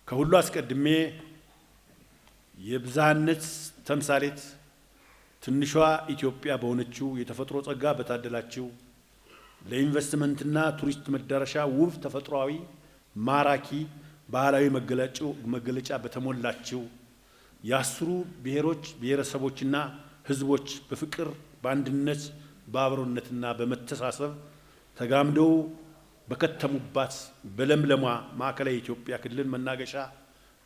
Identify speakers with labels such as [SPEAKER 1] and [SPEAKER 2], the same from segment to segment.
[SPEAKER 1] ከሁሉ አስቀድሜ የብዝሃነት ተምሳሌት ትንሿ ኢትዮጵያ በሆነችው የተፈጥሮ ጸጋ በታደላችው ለኢንቨስትመንትና ቱሪስት መዳረሻ ውብ ተፈጥሯዊ ማራኪ ባህላዊ መገለጫ በተሞላችው የአስሩ ብሔሮች ብሔረሰቦችና ሕዝቦች በፍቅር በአንድነት በአብሮነትና በመተሳሰብ ተጋምደው በከተሙባት በለምለሟ ማዕከላዊ ኢትዮጵያ ክልል መናገሻ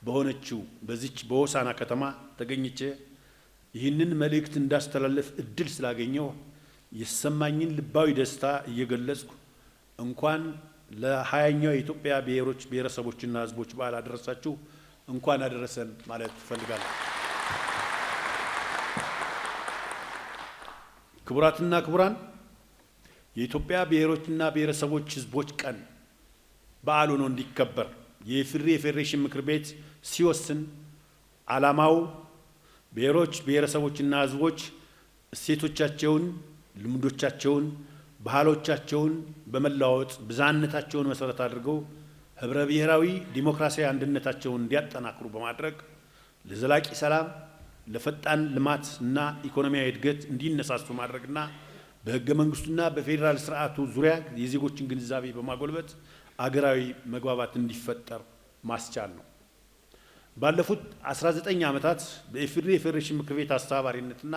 [SPEAKER 1] በሆነችው በዚች በሆሳና ከተማ ተገኝቼ ይህንን መልእክት እንዳስተላለፍ እድል ስላገኘው የሰማኝን ልባዊ ደስታ እየገለጽኩ እንኳን ለ20ኛው የኢትዮጵያ ብሔሮች ብሔረሰቦችና ሕዝቦች በዓል አደረሳችሁ፣ እንኳን አደረሰን ማለት እፈልጋለሁ። ክቡራትና ክቡራን፣ የኢትዮጵያ ብሔሮችና ብሔረሰቦች ሕዝቦች ቀን በዓል ሆኖ እንዲከበር የኢፌዴሪ የፌዴሬሽን ምክር ቤት ሲወስን ዓላማው ብሔሮች ብሔረሰቦችና ሕዝቦች እሴቶቻቸውን፣ ልምዶቻቸውን፣ ባህሎቻቸውን በመለዋወጥ ብዝሃነታቸውን መሰረት አድርገው ህብረ ብሔራዊ ዲሞክራሲያዊ አንድነታቸውን እንዲያጠናክሩ በማድረግ ለዘላቂ ሰላም፣ ለፈጣን ልማት እና ኢኮኖሚያዊ እድገት እንዲነሳሱ ማድረግና በህገ መንግስቱና በፌዴራል ስርዓቱ ዙሪያ የዜጎችን ግንዛቤ በማጎልበት አገራዊ መግባባት እንዲፈጠር ማስቻል ነው። ባለፉት 19 ዓመታት በኢፌዴሪ የፌዴሬሽን ምክር ቤት አስተባባሪነትና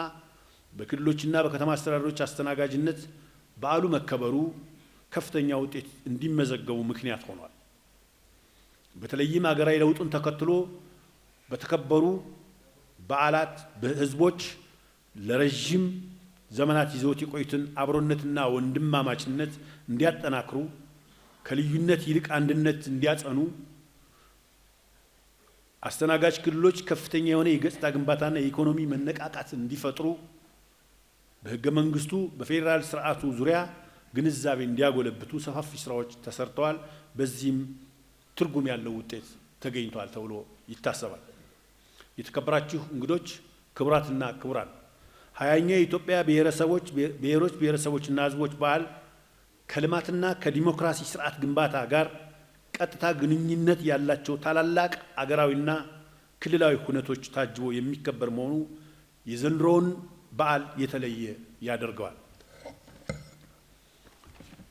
[SPEAKER 1] በክልሎችና በከተማ አስተዳደሮች አስተናጋጅነት በዓሉ መከበሩ ከፍተኛ ውጤት እንዲመዘገቡ ምክንያት ሆኗል። በተለይም ሀገራዊ ለውጡን ተከትሎ በተከበሩ በዓላት በህዝቦች ለረጅም ዘመናት ይዘውት የቆዩትን አብሮነትና ወንድማማችነት እንዲያጠናክሩ ከልዩነት ይልቅ አንድነት እንዲያጸኑ አስተናጋጅ ክልሎች ከፍተኛ የሆነ የገጽታ ግንባታና የኢኮኖሚ መነቃቃት እንዲፈጥሩ በህገ መንግስቱ በፌዴራል ስርዓቱ ዙሪያ ግንዛቤ እንዲያጎለብቱ ሰፋፊ ስራዎች ተሰርተዋል። በዚህም ትርጉም ያለው ውጤት ተገኝቷል ተብሎ ይታሰባል። የተከበራችሁ እንግዶች፣ ክቡራትና ክቡራን፣ 20ኛው የኢትዮጵያ ብሔሮች ብሔረሰቦችና ሕዝቦች በዓል ከልማትና ከዲሞክራሲ ስርዓት ግንባታ ጋር ቀጥታ ግንኙነት ያላቸው ታላላቅ አገራዊና ክልላዊ ሁነቶች ታጅቦ የሚከበር መሆኑ የዘንድሮውን በዓል የተለየ ያደርገዋል።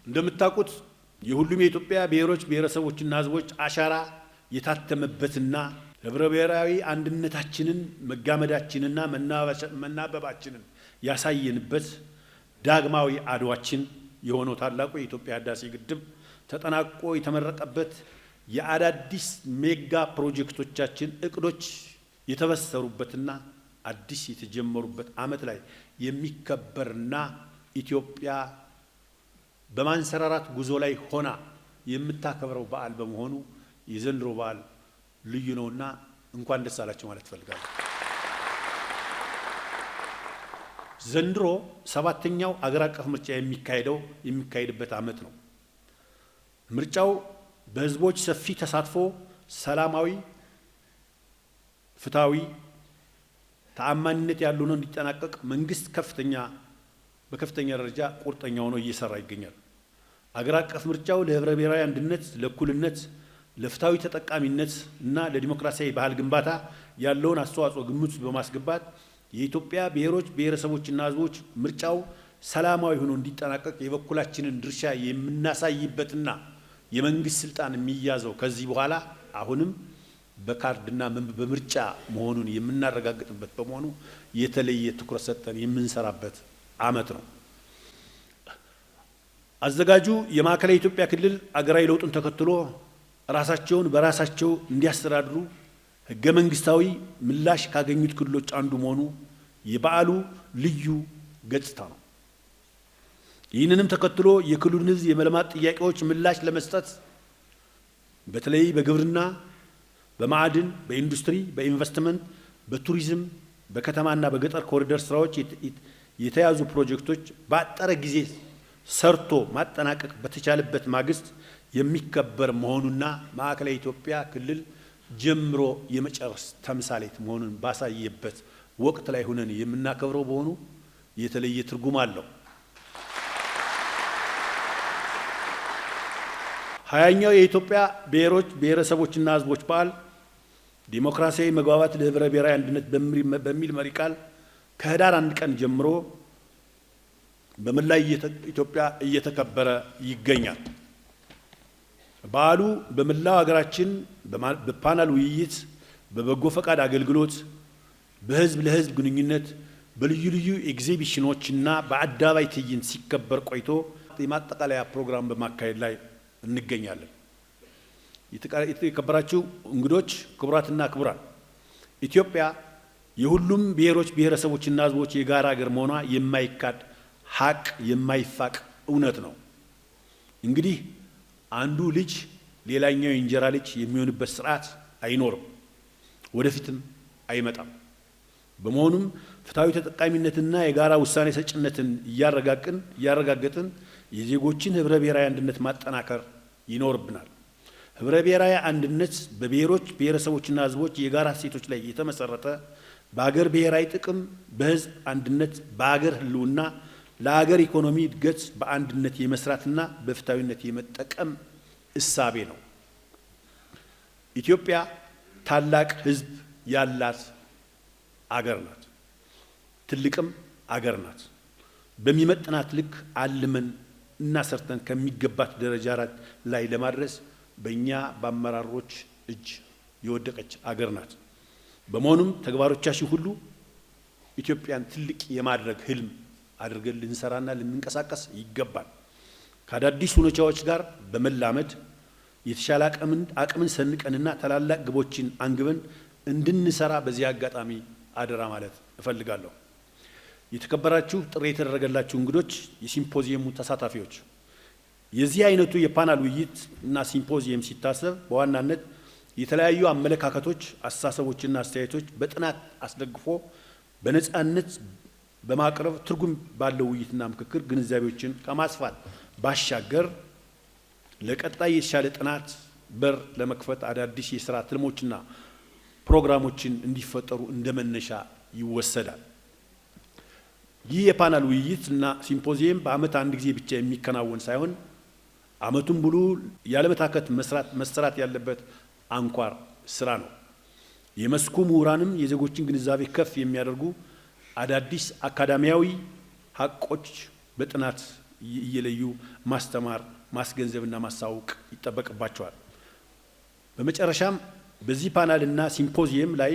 [SPEAKER 1] እንደምታውቁት የሁሉም የኢትዮጵያ ብሔሮች ብሔረሰቦችና ሕዝቦች አሻራ የታተመበትና ህብረ ብሔራዊ አንድነታችንን መጋመዳችንና መናበባችንን ያሳየንበት ዳግማዊ አድዋችን የሆነው ታላቁ የኢትዮጵያ ህዳሴ ግድብ ተጠናቆ የተመረቀበት የአዳዲስ ሜጋ ፕሮጀክቶቻችን እቅዶች የተበሰሩበትና አዲስ የተጀመሩበት ዓመት ላይ የሚከበርና ኢትዮጵያ በማንሰራራት ጉዞ ላይ ሆና የምታከብረው በዓል በመሆኑ የዘንድሮ በዓል ልዩ ነውና እንኳን ደስ አላችሁ ማለት እፈልጋለሁ። ዘንድሮ 7ኛው አገር አቀፍ ምርጫ የሚካሄድበት ዓመት ነው። ምርጫው በህዝቦች ሰፊ ተሳትፎ ሰላማዊ፣ ፍትሃዊ፣ ተአማኒነት ያለው ነው እንዲጠናቀቅ መንግስት በከፍተኛ ደረጃ ቁርጠኛ ሆኖ እየሰራ ይገኛል። አገር አቀፍ ምርጫው ለህብረ ብሔራዊ አንድነት፣ ለእኩልነት፣ ለፍትሃዊ ተጠቃሚነት እና ለዲሞክራሲያዊ ባህል ግንባታ ያለውን አስተዋጽኦ ግምት በማስገባት የኢትዮጵያ ብሔሮች ብሔረሰቦችና ህዝቦች ምርጫው ሰላማዊ ሆኖ እንዲጠናቀቅ የበኩላችንን ድርሻ የምናሳይበትና የመንግስት ስልጣን የሚያዘው ከዚህ በኋላ አሁንም በካርድና በምርጫ መሆኑን የምናረጋግጥበት በመሆኑ የተለየ ትኩረት ሰጠን የምንሰራበት ዓመት ነው። አዘጋጁ የማዕከላዊ ኢትዮጵያ ክልል አገራዊ ለውጡን ተከትሎ ራሳቸውን በራሳቸው እንዲያስተዳድሩ ህገ መንግስታዊ ምላሽ ካገኙት ክልሎች አንዱ መሆኑ የበዓሉ ልዩ ገጽታ ነው። ይህንንም ተከትሎ የክልሉን ህዝብ የመልማት ጥያቄዎች ምላሽ ለመስጠት በተለይ በግብርና፣ በማዕድን፣ በኢንዱስትሪ፣ በኢንቨስትመንት፣ በቱሪዝም፣ በከተማና በገጠር ኮሪደር ስራዎች የተያዙ ፕሮጀክቶች በአጠረ ጊዜ ሰርቶ ማጠናቀቅ በተቻለበት ማግስት የሚከበር መሆኑና ማዕከላዊ ኢትዮጵያ ክልል ጀምሮ የመጨረስ ተምሳሌት መሆኑን ባሳየበት ወቅት ላይ ሆነን የምናከብረው በሆኑ የተለየ ትርጉም አለው። 20ኛው የኢትዮጵያ ብሔሮች ብሔረሰቦችና ሕዝቦች በዓል ዲሞክራሲያዊ መግባባት ለህብረ ብሔራዊ አንድነት በሚል መሪ ቃል ከህዳር 1 ቀን ጀምሮ በመላ ኢትዮጵያ እየተከበረ ይገኛል። በዓሉ በመላው ሀገራችን በፓናል ውይይት፣ በበጎ ፈቃድ አገልግሎት፣ በህዝብ ለህዝብ ግንኙነት፣ በልዩ ልዩ ኤግዚቢሽኖችና በአደባባይ ትዕይንት ሲከበር ቆይቶ የማጠቃለያ ፕሮግራም በማካሄድ ላይ እንገኛለን። የተከበራችሁ እንግዶች፣ ክቡራትና ክቡራን፣ ኢትዮጵያ የሁሉም ብሔሮች ብሔረሰቦችና ህዝቦች የጋራ ሀገር መሆኗ የማይካድ ሀቅ፣ የማይፋቅ እውነት ነው። እንግዲህ አንዱ ልጅ ሌላኛው የእንጀራ ልጅ የሚሆንበት ስርዓት አይኖርም፣ ወደፊትም አይመጣም። በመሆኑም ፍትሃዊ ተጠቃሚነትና የጋራ ውሳኔ ሰጭነትን እያረጋገጥን የዜጎችን ህብረ ብሔራዊ አንድነት ማጠናከር ይኖርብናል። ህብረ ብሔራዊ አንድነት በብሔሮች ብሔረሰቦችና ህዝቦች የጋራ እሴቶች ላይ የተመሰረተ በሀገር ብሔራዊ ጥቅም፣ በህዝብ አንድነት፣ በሀገር ህልውና፣ ለሀገር ኢኮኖሚ እድገት በአንድነት የመስራትና በፍትሃዊነት የመጠቀም እሳቤ ነው። ኢትዮጵያ ታላቅ ህዝብ ያላት አገር ናት። ትልቅም አገር ናት። በሚመጥናት ልክ አልመን እና ሰርተን ከሚገባት ደረጃ ላይ ለማድረስ በእኛ በአመራሮች እጅ የወደቀች አገር ናት። በመሆኑም ተግባሮቻችን ሁሉ ኢትዮጵያን ትልቅ የማድረግ ህልም አድርገን ልንሰራና ልንንቀሳቀስ ይገባል። ከአዳዲስ ሁኔታዎች ጋር በመላመድ የተሻለ አቅምን ሰንቀንና ታላላቅ ግቦችን አንግበን እንድንሰራ በዚህ አጋጣሚ አደራ ማለት እፈልጋለሁ። የተከበራችሁ ጥሪ የተደረገላችሁ እንግዶች፣ የሲምፖዚየሙ ተሳታፊዎች፣ የዚህ አይነቱ የፓናል ውይይት እና ሲምፖዚየም ሲታሰብ በዋናነት የተለያዩ አመለካከቶች፣ አስተሳሰቦችና አስተያየቶች በጥናት አስደግፎ በነጻነት በማቅረብ ትርጉም ባለው ውይይትና ምክክር ግንዛቤዎችን ከማስፋት ባሻገር ለቀጣይ የተሻለ ጥናት በር ለመክፈት አዳዲስ የሥራ ትልሞችና ፕሮግራሞችን እንዲፈጠሩ እንደመነሻ ይወሰዳል። ይህ የፓናል ውይይት እና ሲምፖዚየም በዓመት አንድ ጊዜ ብቻ የሚከናወን ሳይሆን ዓመቱን ሙሉ ያለመታከት መሰራት ያለበት አንኳር ስራ ነው። የመስኩ ምሁራንም የዜጎችን ግንዛቤ ከፍ የሚያደርጉ አዳዲስ አካዳሚያዊ ሀቆች በጥናት እየለዩ ማስተማር፣ ማስገንዘብና ማሳወቅ ይጠበቅባቸዋል። በመጨረሻም በዚህ ፓናልና ሲምፖዚየም ላይ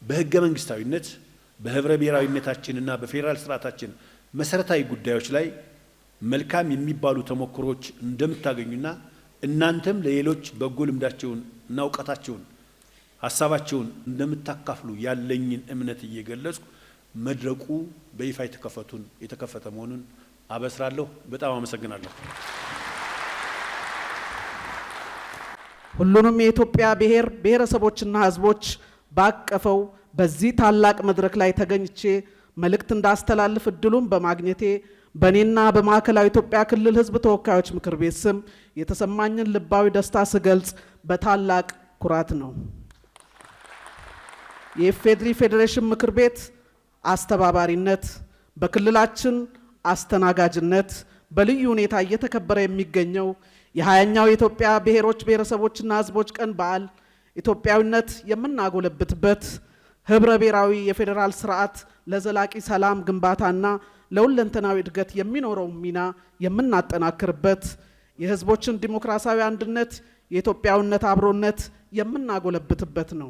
[SPEAKER 1] በህገ መንግስታዊነት፣ በህብረ ብሔራዊነታችንና በፌዴራል ስርዓታችን መሰረታዊ ጉዳዮች ላይ መልካም የሚባሉ ተሞክሮች እንደምታገኙና እናንተም ለሌሎች በጎ ልምዳቸውን እና እውቀታቸውን ሀሳባቸውን እንደምታካፍሉ ያለኝን እምነት እየገለጽኩ መድረኩ በይፋ የተከፈተ መሆኑን አበስራለሁ። በጣም አመሰግናለሁ።
[SPEAKER 2] ሁሉንም የኢትዮጵያ ብሔር ብሔረሰቦችና ህዝቦች ባቀፈው በዚህ ታላቅ መድረክ ላይ ተገኝቼ መልእክት እንዳስተላልፍ እድሉን በማግኘቴ በእኔና በማዕከላዊ ኢትዮጵያ ክልል ህዝብ ተወካዮች ምክር ቤት ስም የተሰማኝን ልባዊ ደስታ ስገልጽ በታላቅ ኩራት ነው። የኢፌዴሪ ፌዴሬሽን ምክር ቤት አስተባባሪነት በክልላችን አስተናጋጅነት በልዩ ሁኔታ እየተከበረ የሚገኘው የ20ኛው የኢትዮጵያ ብሔሮች ብሔረሰቦችና ህዝቦች ቀን በዓል ኢትዮጵያዊነት የምናጎለብትበት ህብረ ብሔራዊ የፌዴራል ስርዓት ለዘላቂ ሰላም ግንባታና ለሁለንተናዊ እድገት የሚኖረው ሚና የምናጠናክርበት የህዝቦችን ዲሞክራሲያዊ አንድነት የኢትዮጵያዊነት አብሮነት የምናጎለብትበት ነው።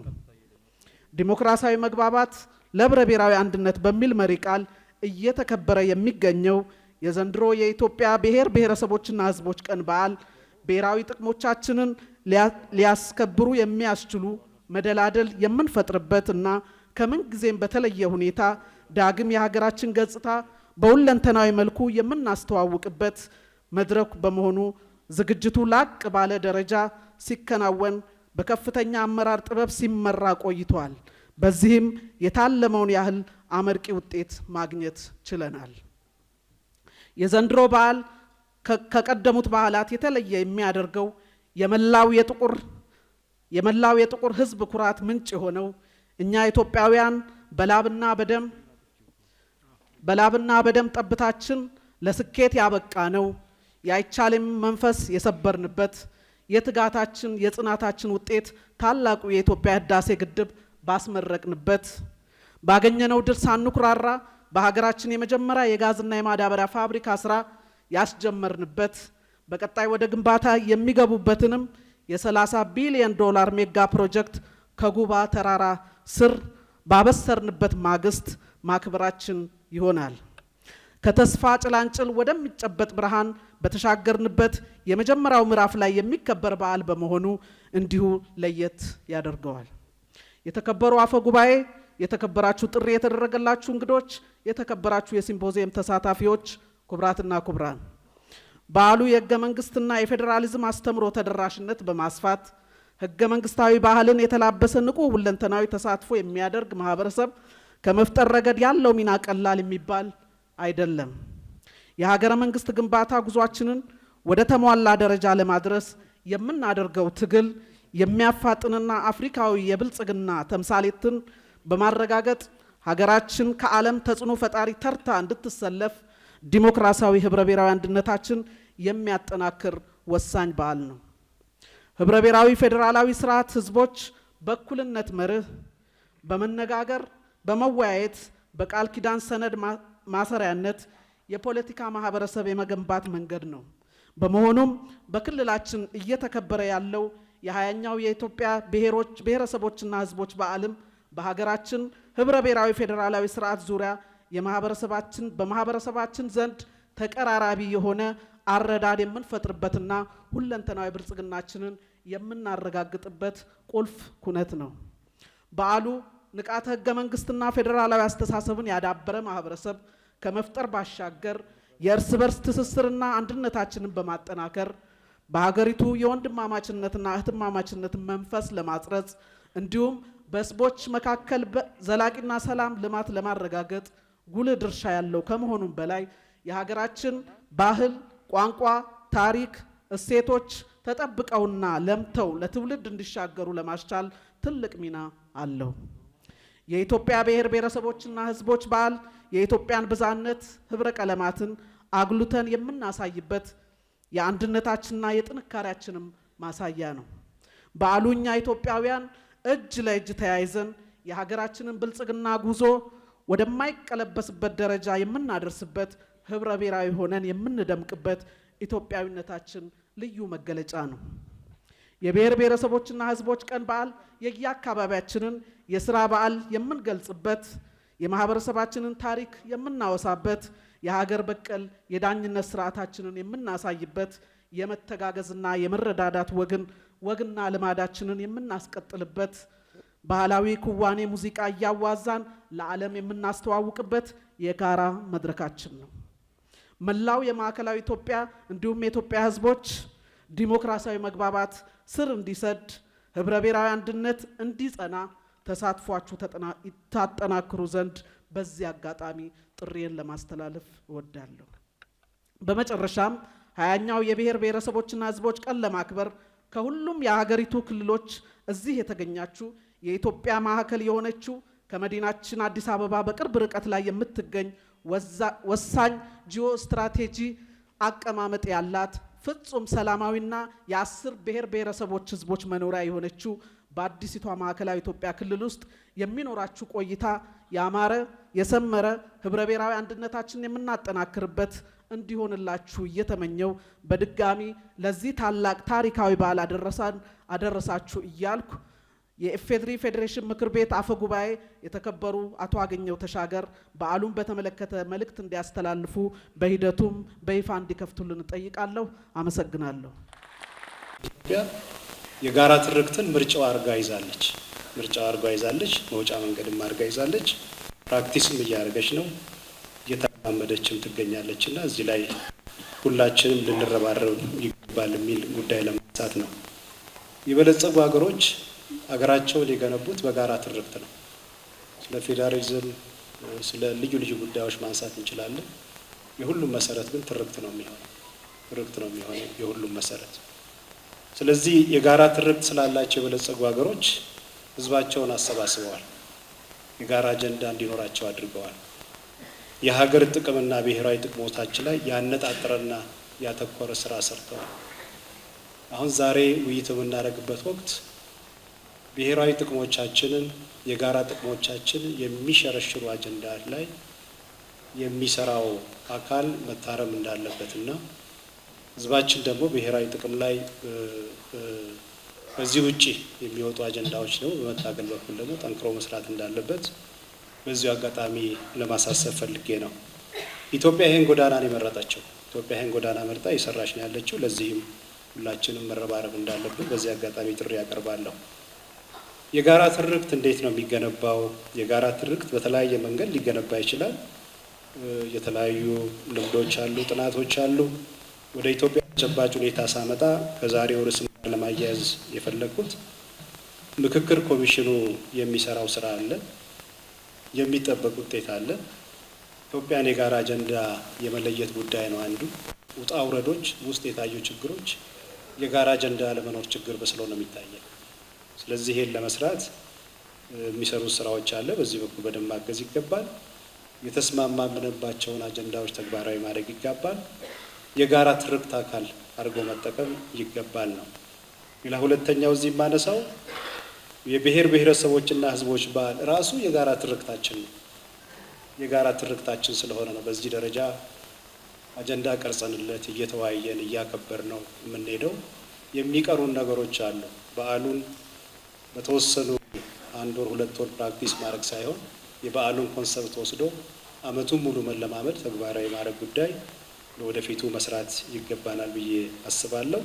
[SPEAKER 2] ዲሞክራሲያዊ መግባባት ለህብረ ብሔራዊ አንድነት በሚል መሪ ቃል እየተከበረ የሚገኘው የዘንድሮ የኢትዮጵያ ብሔር ብሔረሰቦችና ህዝቦች ቀን በዓል ብሔራዊ ጥቅሞቻችንን ሊያስከብሩ የሚያስችሉ መደላደል የምንፈጥርበትና ከምን ጊዜም በተለየ ሁኔታ ዳግም የሀገራችን ገጽታ በሁለንተናዊ መልኩ የምናስተዋውቅበት መድረክ በመሆኑ ዝግጅቱ ላቅ ባለ ደረጃ ሲከናወን በከፍተኛ አመራር ጥበብ ሲመራ ቆይቷል። በዚህም የታለመውን ያህል አመርቂ ውጤት ማግኘት ችለናል። የዘንድሮ በዓል ከቀደሙት በዓላት የተለየ የሚያደርገው የመላው የጥቁር ህዝብ ኩራት ምንጭ የሆነው እኛ ኢትዮጵያውያን በላብና በደም ጠብታችን ለስኬት ያበቃ ነው። የአይቻልም መንፈስ የሰበርንበት የትጋታችን የጽናታችን ውጤት ታላቁ የኢትዮጵያ ህዳሴ ግድብ ባስመረቅንበት ባገኘነው ድል ሳንኩራራ በሀገራችን የመጀመሪያ የጋዝና የማዳበሪያ ፋብሪካ ስራ ያስጀመርንበት በቀጣይ ወደ ግንባታ የሚገቡበትንም የ30 ቢሊዮን ዶላር ሜጋ ፕሮጀክት ከጉባ ተራራ ስር ባበሰርንበት ማግስት ማክበራችን ይሆናል። ከተስፋ ጭላንጭል ወደሚጨበጥ ብርሃን በተሻገርንበት የመጀመሪያው ምዕራፍ ላይ የሚከበር በዓል በመሆኑ እንዲሁ ለየት ያደርገዋል። የተከበሩ አፈ ጉባኤ፣ የተከበራችሁ ጥሪ የተደረገላችሁ እንግዶች፣ የተከበራችሁ የሲምፖዚየም ተሳታፊዎች፣ ክቡራትና ክቡራን፣ በዓሉ የህገ መንግስትና የፌዴራሊዝም አስተምሮ ተደራሽነት በማስፋት ህገ መንግስታዊ ባህልን የተላበሰ ንቁ ሁለንተናዊ ተሳትፎ የሚያደርግ ማህበረሰብ ከመፍጠር ረገድ ያለው ሚና ቀላል የሚባል አይደለም። የሀገረ መንግስት ግንባታ ጉዟችንን ወደ ተሟላ ደረጃ ለማድረስ የምናደርገው ትግል የሚያፋጥንና አፍሪካዊ የብልጽግና ተምሳሌትን በማረጋገጥ ሀገራችን ከዓለም ተጽዕኖ ፈጣሪ ተርታ እንድትሰለፍ ዲሞክራሲያዊ ህብረ ብሔራዊ አንድነታችን የሚያጠናክር ወሳኝ በዓል ነው። ህብረ ብሔራዊ ፌዴራላዊ ስርዓት ህዝቦች በእኩልነት መርህ በመነጋገር በመወያየት በቃል ኪዳን ሰነድ ማሰሪያነት የፖለቲካ ማህበረሰብ የመገንባት መንገድ ነው። በመሆኑም በክልላችን እየተከበረ ያለው የ20ኛው የኢትዮጵያ ብሔረሰቦችና ህዝቦች በዓልም በሀገራችን ህብረ ብሔራዊ ፌዴራላዊ ስርዓት ዙሪያ በማህበረሰባችን ዘንድ ተቀራራቢ የሆነ አረዳድ የምንፈጥርበትና ሁለንተናዊ ብልጽግናችንን የምናረጋግጥበት ቁልፍ ኩነት ነው። በዓሉ ንቃተ ህገ መንግስትና ፌዴራላዊ አስተሳሰብን ያዳበረ ማህበረሰብ ከመፍጠር ባሻገር የእርስ በርስ ትስስርና አንድነታችንን በማጠናከር በሀገሪቱ የወንድማማችነትና እህትማማችነትን መንፈስ ለማጽረጽ እንዲሁም በህዝቦች መካከል ዘላቂና ሰላም ልማት ለማረጋገጥ ጉልህ ድርሻ ያለው ከመሆኑም በላይ የሀገራችን ባህል፣ ቋንቋ፣ ታሪክ፣ እሴቶች ተጠብቀውና ለምተው ለትውልድ እንዲሻገሩ ለማስቻል ትልቅ ሚና አለው። የኢትዮጵያ ብሔር ብሔረሰቦችና ህዝቦች በዓል የኢትዮጵያን ብዝሃነት ህብረ ቀለማትን አጉልተን የምናሳይበት የአንድነታችንና የጥንካሬያችንም ማሳያ ነው። በዓሉ እኛ ኢትዮጵያውያን እጅ ለእጅ ተያይዘን የሀገራችንን ብልጽግና ጉዞ ወደማይቀለበስበት ደረጃ የምናደርስበት ህብረ ብሔራዊ ሆነን የምንደምቅበት ኢትዮጵያዊነታችን ልዩ መገለጫ ነው። የብሔር ብሔረሰቦችና ህዝቦች ቀን በዓል የየአካባቢያችንን የስራ በዓል የምንገልጽበት፣ የማህበረሰባችንን ታሪክ የምናወሳበት፣ የሀገር በቀል የዳኝነት ስርዓታችንን የምናሳይበት፣ የመተጋገዝና የመረዳዳት ወግና ልማዳችንን የምናስቀጥልበት፣ ባህላዊ ክዋኔ ሙዚቃ እያዋዛን ለዓለም የምናስተዋውቅበት የጋራ መድረካችን ነው። መላው የማዕከላዊ ኢትዮጵያ እንዲሁም የኢትዮጵያ ህዝቦች ዲሞክራሲያዊ መግባባት ስር እንዲሰድ፣ ህብረ ብሔራዊ አንድነት እንዲጸና ተሳትፏችሁ ታጠናክሩ ዘንድ በዚህ አጋጣሚ ጥሪዬን ለማስተላለፍ እወዳለሁ። በመጨረሻም 20ኛው የብሔር ብሔረሰቦችና ህዝቦች ቀን ለማክበር ከሁሉም የሀገሪቱ ክልሎች እዚህ የተገኛችሁ የኢትዮጵያ ማዕከል የሆነችው ከመዲናችን አዲስ አበባ በቅርብ ርቀት ላይ የምትገኝ ወሳኝ ጂኦ ስትራቴጂ አቀማመጥ ያላት ፍጹም ሰላማዊና የ10 ብሔር ብሔረሰቦች ህዝቦች መኖሪያ የሆነችው በአዲሲቷ ማዕከላዊ ኢትዮጵያ ክልል ውስጥ የሚኖራችሁ ቆይታ ያማረ የሰመረ ህብረ ብሔራዊ አንድነታችንን የምናጠናክርበት እንዲሆንላችሁ እየተመኘው በድጋሚ ለዚህ ታላቅ ታሪካዊ በዓል አደረሳችሁ እያልኩ የኢፌዴሪ ፌዴሬሽን ምክር ቤት አፈ ጉባኤ የተከበሩ አቶ አገኘው ተሻገር በዓሉን በተመለከተ መልእክት እንዲያስተላልፉ በሂደቱም በይፋ እንዲከፍቱልን እጠይቃለሁ። አመሰግናለሁ።
[SPEAKER 3] ኢትዮጵያ የጋራ ትርክትን ምርጫው አርጋ ይዛለች። መውጫ መንገድም አርጋ ይዛለች። ፕራክቲስም እያደረገች ነው፣ እየተለማመደችም ትገኛለችና እዚህ ላይ ሁላችንም ልንረባረብ ይገባል የሚል ጉዳይ ለማንሳት ነው። የበለጸጉ ሀገሮች ሀገራቸውን የገነቡት በጋራ ትርክት ነው። ስለ ፌዴራሊዝም፣ ስለ ልዩ ልዩ ጉዳዮች ማንሳት እንችላለን። የሁሉም መሰረት ግን ትርክት ነው የሚሆነው የሁሉም መሰረት። ስለዚህ የጋራ ትርክት ስላላቸው የበለጸጉ ሀገሮች ህዝባቸውን አሰባስበዋል፣ የጋራ አጀንዳ እንዲኖራቸው አድርገዋል። የሀገር ጥቅምና ብሔራዊ ጥቅሞቻችን ላይ ያነጣጠረና ያተኮረ ስራ ሰርተዋል። አሁን ዛሬ ውይይት በምናደርግበት ወቅት ብሔራዊ ጥቅሞቻችንን የጋራ ጥቅሞቻችን የሚሸረሽሩ አጀንዳ ላይ የሚሰራው አካል መታረም እንዳለበትና ህዝባችን ደግሞ ብሔራዊ ጥቅም ላይ ከዚህ ውጪ የሚወጡ አጀንዳዎች ነው በመታገል በኩል ደግሞ ጠንክሮ መስራት እንዳለበት በዚሁ አጋጣሚ ለማሳሰብ ፈልጌ ነው። ኢትዮጵያ ይሄን ጎዳና ነው የመረጠችው። ኢትዮጵያ ይሄን ጎዳና መርጣ እየሰራች ነው ያለችው። ለዚህም ሁላችንም መረባረብ እንዳለብን በዚህ አጋጣሚ ጥሪ ያቀርባለሁ። የጋራ ትርክት እንዴት ነው የሚገነባው? የጋራ ትርክት በተለያየ መንገድ ሊገነባ ይችላል። የተለያዩ ልምዶች አሉ፣ ጥናቶች አሉ። ወደ ኢትዮጵያ ተጨባጭ ሁኔታ ሳመጣ ከዛሬው ርዕስ ጋር ለማያያዝ የፈለግኩት ምክክር ኮሚሽኑ የሚሰራው ስራ አለ፣ የሚጠበቅ ውጤት አለ። ኢትዮጵያን የጋራ አጀንዳ የመለየት ጉዳይ ነው አንዱ። ውጣ ውረዶች ውስጥ የታዩ ችግሮች የጋራ አጀንዳ ለመኖር ችግር በስለው ነው የሚታየው። ስለዚህ ይሄን ለመስራት የሚሰሩ ስራዎች አለ። በዚህ በኩል በደንብ ማገዝ ይገባል። የተስማማንባቸውን አጀንዳዎች ተግባራዊ ማድረግ ይገባል። የጋራ ትርክት አካል አድርጎ መጠቀም ይገባል ነው። ሌላ ሁለተኛው እዚህ የማነሳው የብሔር ብሔረሰቦችና ሕዝቦች በዓል ራሱ የጋራ ትርክታችን ነው። የጋራ ትርክታችን ስለሆነ ነው በዚህ ደረጃ አጀንዳ ቀርጸንለት እየተወያየን እያከበር ነው የምንሄደው። የሚቀሩን ነገሮች አሉ። በዓሉን በተወሰኑ 1 ወር 2 ወር ፕራክቲስ ማድረግ ሳይሆን የበዓሉን ኮንሰፕት ወስዶ ዓመቱን ሙሉ መለማመድ ተግባራዊ ማድረግ ጉዳይ ለወደፊቱ መስራት ይገባናል ብዬ አስባለሁ።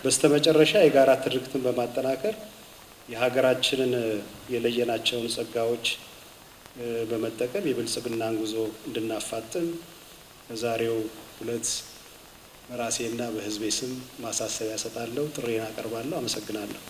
[SPEAKER 3] በስተመጨረሻ የጋራ ትርክትን በማጠናከር የሀገራችንን የለየናቸውን ጸጋዎች በመጠቀም የብልጽግናን ጉዞ እንድናፋጥን በዛሬው ዕለት በራሴና በሕዝቤ ስም ማሳሰቢያ እሰጣለሁ፣ ጥሪን አቀርባለሁ። አመሰግናለሁ።